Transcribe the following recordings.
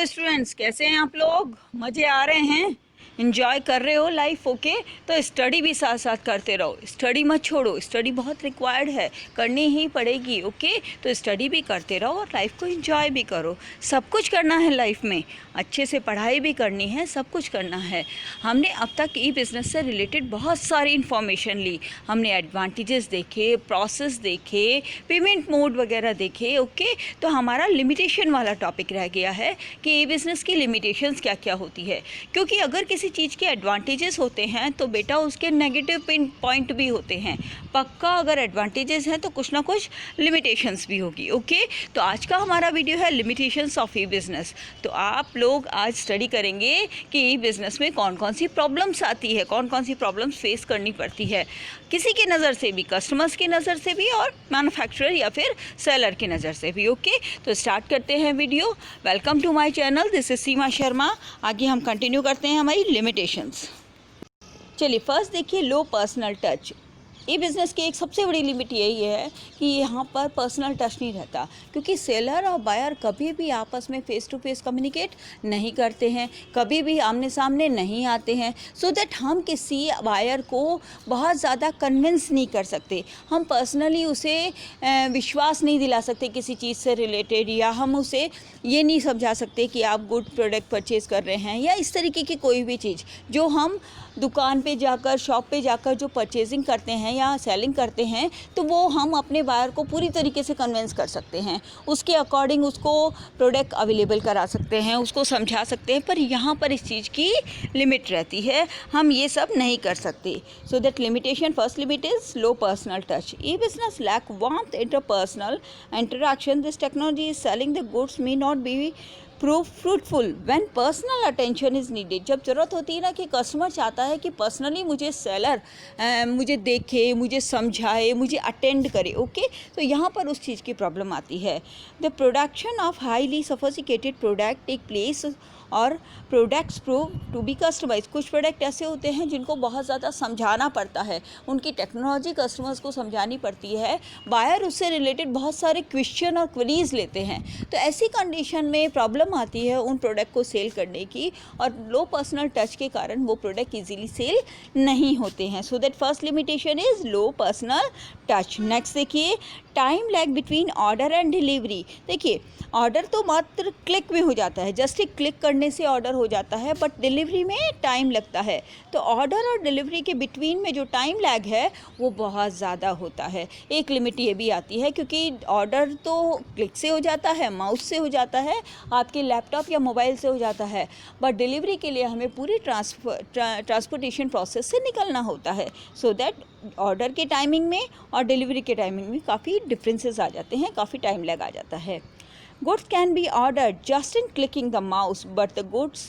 Students, कैसे हैं आप लोग? मज़े आ रहे हैं? इन्जॉय कर रहे हो लाइफ? ओके, तो स्टडी भी साथ साथ करते रहो। स्टडी मत छोड़ो, स्टडी बहुत रिक्वायर्ड है, करनी ही पड़ेगी। ओके, तो स्टडी भी करते रहो और लाइफ को एंजॉय भी करो। सब कुछ करना है लाइफ में, अच्छे से पढ़ाई भी करनी है, सब कुछ करना है। हमने अब तक ई बिज़नेस से रिलेटेड बहुत सारी इन्फॉर्मेशन ली। हमने एडवांटेजेस देखे, प्रोसेस देखे, पेमेंट मोड वगैरह देखे। ओके, तो हमारा लिमिटेशन वाला टॉपिक रह गया है कि ई बिज़नेस की लिमिटेशंस क्या क्या होती है। क्योंकि अगर किसी चीज़ के एडवांटेजेस होते हैं तो बेटा उसके नेगेटिव पॉइंट भी होते हैं। पक्का अगर एडवांटेजेस हैं तो कुछ ना कुछ लिमिटेशंस भी होगी। ओके, तो आज का हमारा वीडियो है लिमिटेशंस ऑफ ई बिज़नेस। तो आप लोग आज स्टडी करेंगे कि ई बिज़नेस में कौन कौन सी प्रॉब्लम्स आती है, कौन कौन सी प्रॉब्लम्स फेस करनी पड़ती है, किसी की नज़र से भी, कस्टमर्स की नज़र से भी और मैन्युफैक्चरर या फिर सेलर की नज़र से भी। ओके, तो स्टार्ट करते हैं video. Welcome to my channel, this is Seema Sharma. आगे हम कंटिन्यू करते हैं हमारी लिमिटेशंस। चलिए, फर्स्ट देखिए, लो पर्सनल टच। ई बिज़नेस की एक सबसे बड़ी लिमिट यही है कि यहाँ पर पर्सनल टच नहीं रहता, क्योंकि सेलर और बायर कभी भी आपस में फ़ेस टू फेस कम्युनिकेट नहीं करते हैं, कभी भी आमने सामने नहीं आते हैं। सो दैट हम किसी बायर को बहुत ज़्यादा कन्विंस नहीं कर सकते, हम पर्सनली उसे विश्वास नहीं दिला सकते किसी चीज़ से रिलेटेड, या हम उसे ये नहीं समझा सकते कि आप गुड प्रोडक्ट परचेज़ कर रहे हैं, या इस तरीके की कोई भी चीज़ जो हम दुकान पे जाकर, शॉप पे जाकर जो परचेजिंग करते हैं या सेलिंग करते हैं, तो वो हम अपने बायर को पूरी तरीके से कन्विंस कर सकते हैं, उसके अकॉर्डिंग उसको प्रोडक्ट अवेलेबल करा सकते हैं, उसको समझा सकते हैं। पर यहाँ पर इस चीज़ की लिमिट रहती है, हम ये सब नहीं कर सकते। So that limitation, first limit is low personal touch. E business lack warmth interpersonal interaction. This technology is selling the goods may not be prove fruitful when personal attention is needed. जब ज़रूरत होती है ना कि customer चाहता है कि personally मुझे सेलर मुझे देखे, मुझे समझाए, मुझे अटेंड करे। ओके, तो यहाँ पर उस चीज़ की प्रॉब्लम आती है। The production of highly sophisticated product take place और products prove to be customize. कुछ प्रोडक्ट ऐसे होते हैं जिनको बहुत ज़्यादा समझाना पड़ता है, उनकी टेक्नोलॉजी कस्टमर्स को समझानी पड़ती है, बायर उससे रिलेटेड बहुत सारे क्वेश्चन और क्वेरीज लेते हैं। तो ऐसी कंडीशन में प्रॉब्लम आती है उन प्रोडक्ट को सेल करने की, और लो पर्सनल टच के कारण वो प्रोडक्ट इजीली सेल नहीं होते हैं। So that first limitation is low personal touch. Next देखिए, time lag between order and delivery. देखिए, ऑर्डर तो मात्र क्लिक में हो जाता है, जस्ट एक क्लिक करने से ऑर्डर हो जाता है, बट डिलीवरी में टाइम लगता है। तो ऑर्डर और डिलीवरी के बिटवीन में जो टाइम लैग है वो बहुत ज़्यादा होता है। एक लिमिट ये भी आती है, क्योंकि ऑर्डर तो क्लिक से हो जाता है, माउस से हो जाता है, आपके लैपटॉप या मोबाइल से हो जाता है, बट डिलीवरी के लिए हमें पूरी ट्रांसपोर्टेशन प्रोसेस से निकलना होता है। सो दैट ऑर्डर के टाइमिंग में और डिलीवरी के टाइमिंग में काफ़ी डिफरेंसेस आ जाते हैं, काफ़ी टाइम लग आ जाता है। Goods can be ordered just in clicking the mouse, but the goods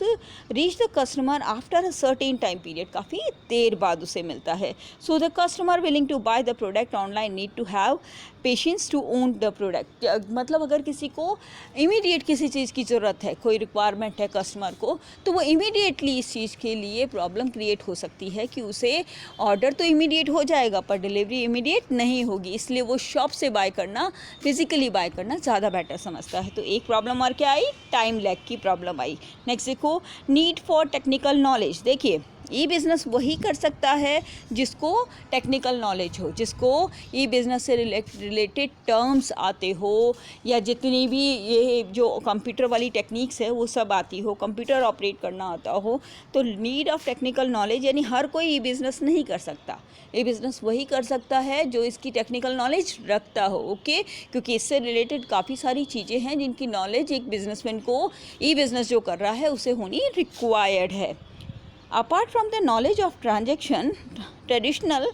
reach the customer after a certain time period. काफ़ी देर बाद उसे मिलता है। So the customer willing to buy the product online need to have patience to own the product. मतलब अगर किसी को immediate किसी चीज़ की ज़रूरत है, कोई रिक्वायरमेंट है कस्टमर को, तो वो इमीडिएटली इस चीज़ के लिए प्रॉब्लम क्रिएट हो सकती है कि उसे ऑर्डर तो इमीडिएट हो जाएगा पर डिलीवरी इमीडिएट नहीं होगी, इसलिए वो शॉप से बाय करना, फिजिकली बाय करना ज़्यादा बेटर समझता है। तो एक प्रॉब्लम और क्या आई? टाइम लैग की प्रॉब्लम आई। नेक्स्ट देखो, नीड फॉर टेक्निकल नॉलेज। देखिए, ई बिज़नेस वही कर सकता है जिसको टेक्निकल नॉलेज हो, जिसको ई बिज़नेस से रिलेटेड टर्म्स आते हो, या जितनी भी ये जो कंप्यूटर वाली टेक्निक्स है वो सब आती हो, कंप्यूटर ऑपरेट करना आता हो। तो नीड ऑफ टेक्निकल नॉलेज, यानी हर कोई ई बिज़नेस नहीं कर सकता। ई बिज़नेस वही कर सकता है जो इसकी टेक्निकल नॉलेज रखता हो। ओके, क्योंकि इससे रिलेटेड काफ़ी सारी चीज़ें हैं जिनकी नॉलेज एक बिजनेसमैन को, ई बिज़नेस जो कर रहा है, उसे होनी रिक्वायर्ड है। Apart from the knowledge of transaction, traditional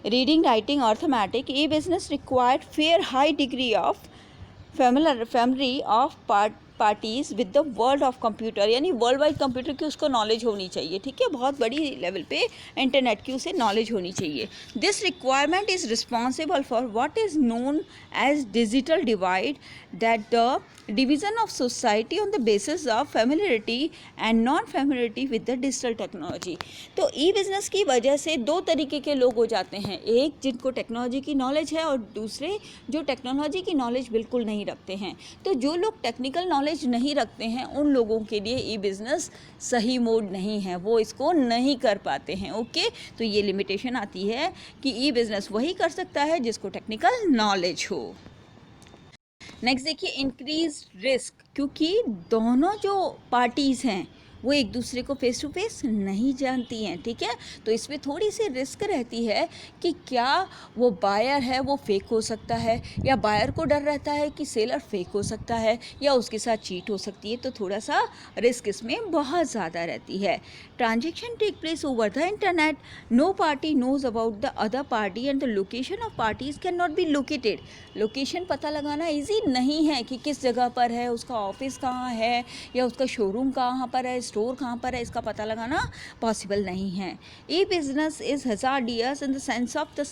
reading, writing, arithmetic, e-business required fair high degree of familiarity of parties with the world of computer, यानी वर्ल्ड वाइड कंप्यूटर की उसको नॉलेज होनी चाहिए। ठीक है, बहुत बड़ी लेवल पे इंटरनेट की उसे नॉलेज होनी चाहिए। This requirement is responsible for what is known as digital divide, that the division of society on the basis of familiarity and non familiarity with the digital technology. तो e business की वजह से दो तरीके के लोग हो जाते हैं, एक जिनको टेक्नोलॉजी की नॉलेज है और दूसरे जो टेक्नोलॉजी की नॉलेज बिल्कुल नहीं रखते हैं। तो जो लोग टेक्निकल नॉलेज नॉलेज नहीं रखते हैं उन लोगों के लिए ई बिज़नेस सही मोड नहीं है, वो इसको नहीं कर पाते हैं। ओके, तो ये लिमिटेशन आती है कि ई बिज़नेस वही कर सकता है जिसको टेक्निकल नॉलेज हो। नेक्स्ट देखिए, इंक्रीज रिस्क, क्योंकि दोनों जो पार्टीज़ हैं वो एक दूसरे को फेस टू फेस नहीं जानती हैं, ठीक है। तो इसमें थोड़ी सी रिस्क रहती है कि क्या वो बायर है वो फेक हो सकता है, या बायर को डर रहता है कि सेलर फेक हो सकता है या उसके साथ चीट हो सकती है, तो थोड़ा सा रिस्क इसमें बहुत ज़्यादा रहती है। Transaction take place over the internet, no party knows about the other party and the location of parties can not be located. Location पता लगाना ईजी नहीं है कि किस जगह पर है, उसका ऑफिस कहाँ है या उसका शोरूम कहाँ पर है, स्टोर कहाँ पर है, इसका पता लगाना पॉसिबल नहीं है। E business is hazardous in the sense of the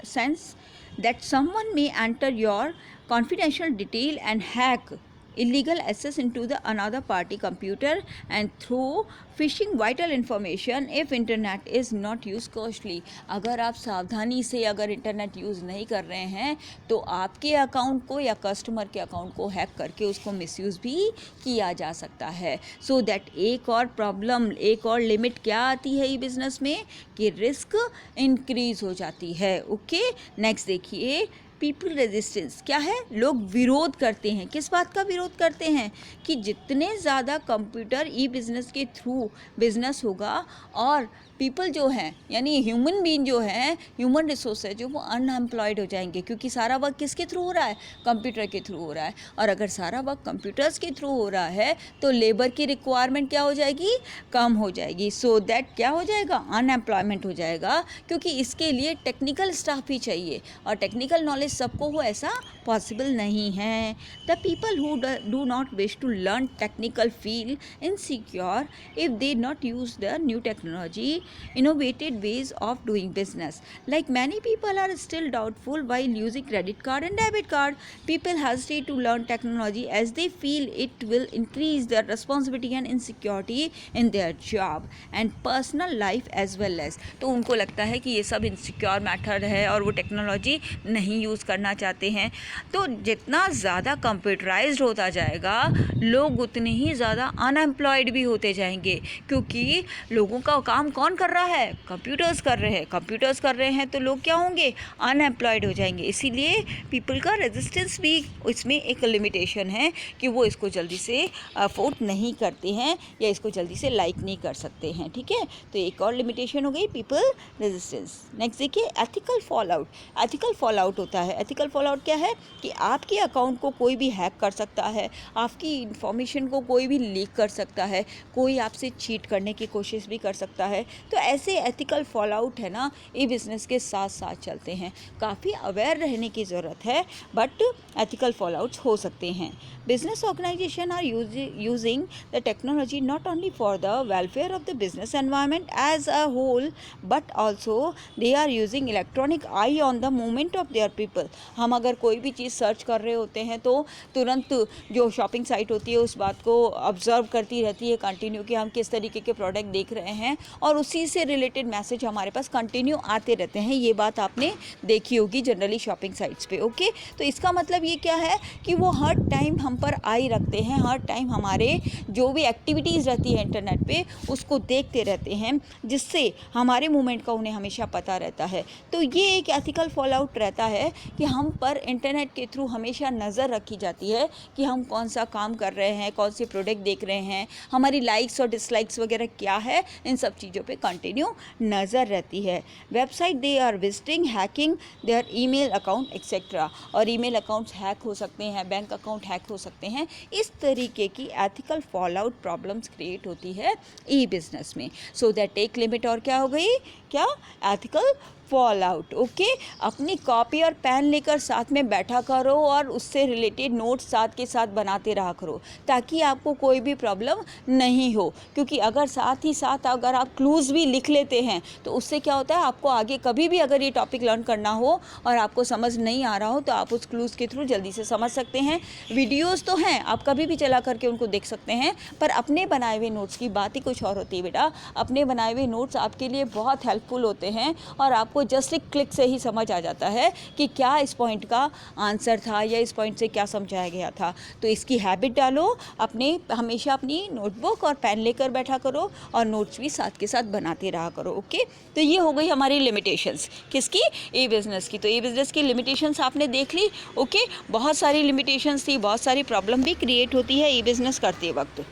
sense that someone may enter your confidential detail and hack illegal access into the another party computer and through phishing vital information if internet is not used cautiously। अगर आप सावधानी से अगर internet use नहीं कर रहे हैं तो आपके अकाउंट को या कस्टमर के अकाउंट को हैक करके उसको मिसयूज़ भी किया जा सकता है। सो दैट एक और प्रॉब्लम, एक और लिमिट क्या आती है ई बिज़नेस में कि रिस्क इंक्रीज़ हो जाती है। ओके, नेक्स्ट देखिए, पीपल रेजिस्टेंस क्या है, लोग विरोध करते हैं। किस बात का विरोध करते हैं कि जितने ज़्यादा कंप्यूटर ई बिज़नेस के थ्रू बिज़नेस होगा और पीपल जो हैं यानी ह्यूमन बीइंग जो हैं, ह्यूमन रिसोर्स है जो वो अनएम्प्लॉयड हो जाएंगे, क्योंकि सारा वर्क किसके थ्रू हो रहा है, कंप्यूटर के थ्रू हो रहा है। और अगर सारा वर्क कंप्यूटर्स के थ्रू हो रहा है तो लेबर की रिक्वायरमेंट क्या हो जाएगी, कम हो जाएगी। सो दैट क्या हो जाएगा, अनएम्प्लॉयमेंट हो जाएगा, क्योंकि इसके लिए टेक्निकल स्टाफ ही चाहिए और टेक्निकल नॉलेज सबको हो ऐसा पॉसिबल नहीं है। The people who do not wish to learn technical feel insecure if they not use the new technology innovative ways of doing business. Like many people are still doubtful while using credit card and debit card. People hesitate to learn technology as they feel it will increase their responsibility and insecurity in their job and personal life as well as। तो उनको लगता है कि ये सब insecure matter है और वो टेक्नोलॉजी नहीं यूज़ करना चाहते हैं। तो जितना ज़्यादा कंप्यूटराइज्ड होता जाएगा लोग उतने ही ज़्यादा अनएम्प्लॉयड भी होते जाएंगे, क्योंकि लोगों का काम कौन कर रहा है, कंप्यूटर्स कर रहे हैं। कंप्यूटर्स कर रहे हैं तो लोग क्या होंगे, अनएम्प्लॉयड हो जाएंगे। इसीलिए पीपल का रेजिस्टेंस भी इसमें एक लिमिटेशन है कि वो इसको जल्दी से अफोर्ड नहीं करते हैं या इसको जल्दी से लाइक नहीं कर सकते हैं, ठीक है। तो एक और लिमिटेशन हो गई पीपल रेजिस्टेंस। नेक्स्ट देखिए, ethical fall out. Ethical fall out होता है, एथिकल फॉल आउट क्या है कि आपके अकाउंट को कोई भी हैक कर सकता है, आपकी इंफॉर्मेशन को कोई भी लीक कर सकता है, कोई आपसे चीट करने की कोशिश भी कर सकता है। तो ऐसे एथिकल फॉल आउट है ना, ई बिज़नेस के साथ साथ चलते हैं। काफ़ी अवेयर रहने की ज़रूरत है, बट एथिकल फॉल आउट्स हो सकते हैं। Business organization are using the technology not only for the welfare of the business environment as a whole but also they are using electronic eye on the movement of their people. हम अगर कोई भी चीज़ search कर रहे होते हैं तो तुरंत जो शॉपिंग साइट होती है उस बात को ऑब्जर्व करती रहती है कंटिन्यू कि हम किस तरीके के प्रोडक्ट देख रहे हैं, और उसी से रिलेटेड मैसेज हमारे पास कंटिन्यू आते रहते हैं। ये बात आपने देखी होगी जनरली शॉपिंग साइट्स पे। ओके, तो इसका मतलब ये क्या है कि वो हर टाइम हम पर आई रखते हैं, हर टाइम हमारे जो भी एक्टिविटीज़ रहती है इंटरनेट पे उसको देखते रहते हैं, जिससे हमारे मूवमेंट का उन्हें हमेशा पता रहता है। तो ये एक एथिकल फॉल आउट रहता है कि हम पर इंटरनेट के थ्रू हमेशा नज़र रखी जाती है कि हम कौन सा काम कर रहे हैं, कौन से प्रोडक्ट देख रहे हैं, हमारी लाइक्स और डिसलाइक्स वगैरह क्या है, इन सब चीज़ों पे कंटिन्यू नज़र रहती है। Website they are visiting, hacking their email account etcetera, और ईमेल अकाउंट्स हैक हो सकते हैं, बैंक अकाउंट हैक हो सकते हैं। इस तरीके की ethical fall out problems create होती है ई बिज़नेस में। सो दैट एक लिमिट और क्या हो गई, क्या, एथिकल फॉल आउट। ओके, अपनी कॉपी और पेन लेकर साथ में बैठा करो और उससे रिलेटेड नोट्स साथ के साथ बनाते रहा करो ताकि आपको कोई भी प्रॉब्लम नहीं हो, क्योंकि अगर साथ ही साथ अगर आप क्लूज़ भी लिख लेते हैं तो उससे क्या होता है, आपको आगे कभी भी अगर ये टॉपिक लर्न करना हो और आपको समझ नहीं आ रहा हो तो आप उस क्लूज़ के थ्रू जल्दी से समझ सकते हैं। वीडियोज़ तो हैं, आप कभी भी चला करके उनको देख सकते हैं, पर अपने बनाए हुए नोट्स की बात ही कुछ और होती है बेटा। अपने बनाए हुए नोट्स आपके लिए बहुत हेल्पफुल होते हैं और आपको आपको जस्ट एक क्लिक से ही समझ आ जाता है कि क्या इस पॉइंट का आंसर था या इस पॉइंट से क्या समझाया गया था। तो इसकी हैबिट डालो, हमेशा अपनी नोटबुक और पेन लेकर बैठा करो और नोट्स भी साथ के साथ बनाते रहा करो। ओके, तो ये हो गई हमारी लिमिटेशंस किसकी, ई बिज़नेस की। तो ई बिज़नेस की लिमिटेशंस आपने देख ली। ओके, बहुत सारी लिमिटेशंस थी, बहुत सारी प्रॉब्लम भी क्रिएट होती है ई बिज़नेस करते वक्त।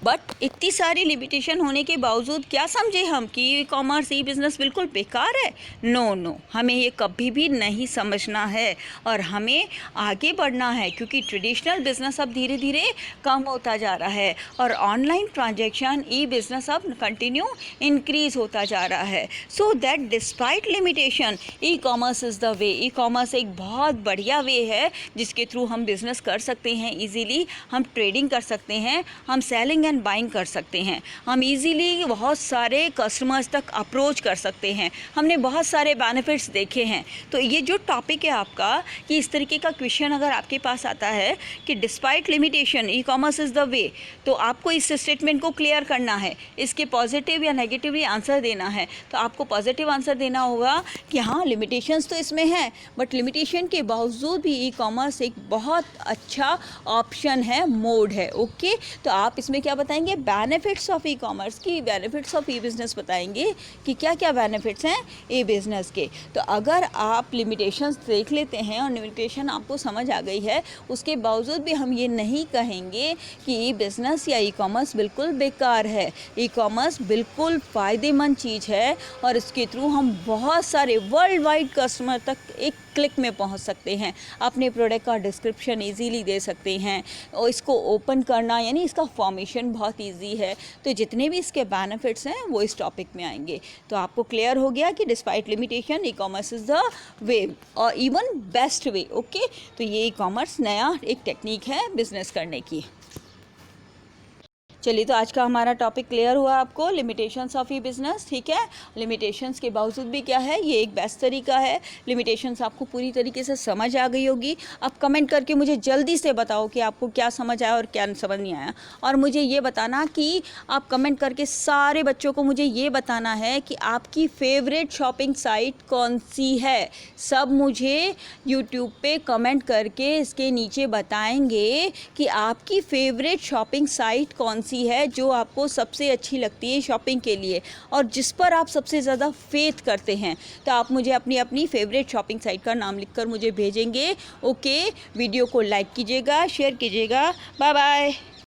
बट इतनी सारी लिमिटेशन होने के बावजूद क्या समझे हम कि ई कॉमर्स, ई बिज़नेस बिल्कुल बेकार है? नो, हमें ये कभी भी नहीं समझना है और हमें आगे बढ़ना है, क्योंकि ट्रेडिशनल बिज़नेस अब धीरे धीरे कम होता जा रहा है और ऑनलाइन ट्रांजैक्शन, ई बिज़नेस अब कंटिन्यू इंक्रीज़ होता जा रहा है। So that despite limitation, e commerce is the way. E commerce एक बहुत बढ़िया वे है जिसके थ्रू हम बिज़नेस कर सकते हैं ईजीली, हम ट्रेडिंग कर सकते हैं, हम सेलिंग एंड बाइंग कर सकते हैं, हम इजीली बहुत सारे कस्टमर्स तक अप्रोच कर सकते हैं। हमने बहुत सारे बेनिफिट्स देखे हैं। तो ये जो टॉपिक है आपका, कि इस तरीके का क्वेश्चन अगर आपके पास आता है कि despite limitation e commerce is the way, तो आपको इस स्टेटमेंट को क्लियर करना है, इसके पॉजिटिव या नेगेटिवली आंसर देना है। तो आपको पॉजिटिव आंसर देना होगा कि हाँ, लिमिटेशंस तो इसमें हैं, बट लिमिटेशन के बावजूद भी ई कॉमर्स एक बहुत अच्छा ऑप्शन है, मोड है। ओके, तो आप इसमें क्या बताएंगे, बेनिफिट्स ऑफ ई कॉमर्स की, बेनिफिट्स ऑफ ई बिज़नेस बताएंगे कि क्या क्या बेनिफिट्स हैं ई बिज़नेस के। तो अगर आप लिमिटेशंस देख लेते हैं और लिमिटेशन आपको समझ आ गई है, उसके बावजूद भी हम ये नहीं कहेंगे कि ई बिज़नेस या ई कॉमर्स बिल्कुल बेकार है। ई कॉमर्स बिल्कुल फ़ायदेमंद चीज़ है और इसके थ्रू हम बहुत सारे वर्ल्ड वाइड कस्टमर तक एक क्लिक में पहुंच सकते हैं, अपने प्रोडक्ट का डिस्क्रिप्शन इजीली दे सकते हैं और इसको ओपन करना यानी इसका फॉर्मेशन बहुत इजी है। तो जितने भी इसके बेनिफिट्स हैं वो इस टॉपिक में आएंगे। तो आपको क्लियर हो गया कि despite limitation e commerce is the way और इवन बेस्ट वे। ओके, तो ये ई कॉमर्स नया एक टेक्निक है बिजनेस करने की। चलिए, तो आज का हमारा टॉपिक क्लियर हुआ आपको, लिमिटेशंस ऑफ ई बिज़नेस। ठीक है, लिमिटेशंस के बावजूद भी क्या है, ये एक बेस्ट तरीका है। लिमिटेशंस आपको पूरी तरीके से समझ आ गई होगी। अब कमेंट करके मुझे जल्दी से बताओ कि आपको क्या समझ आया और क्या समझ नहीं आया। और मुझे ये बताना कि आप कमेंट करके सारे बच्चों को मुझे ये बताना है कि आपकी फेवरेट शॉपिंग साइट कौन सी है। सब मुझे यूट्यूब पे कमेंट करके इसके नीचे बताएंगे कि आपकी फेवरेट शॉपिंग साइट कौन सी है, जो आपको सबसे अच्छी लगती है शॉपिंग के लिए और जिस पर आप सबसे ज़्यादा फेथ करते हैं। तो आप मुझे अपनी अपनी फेवरेट शॉपिंग साइट का नाम लिखकर मुझे भेजेंगे। ओके, वीडियो को लाइक कीजिएगा, शेयर कीजिएगा। Bye bye.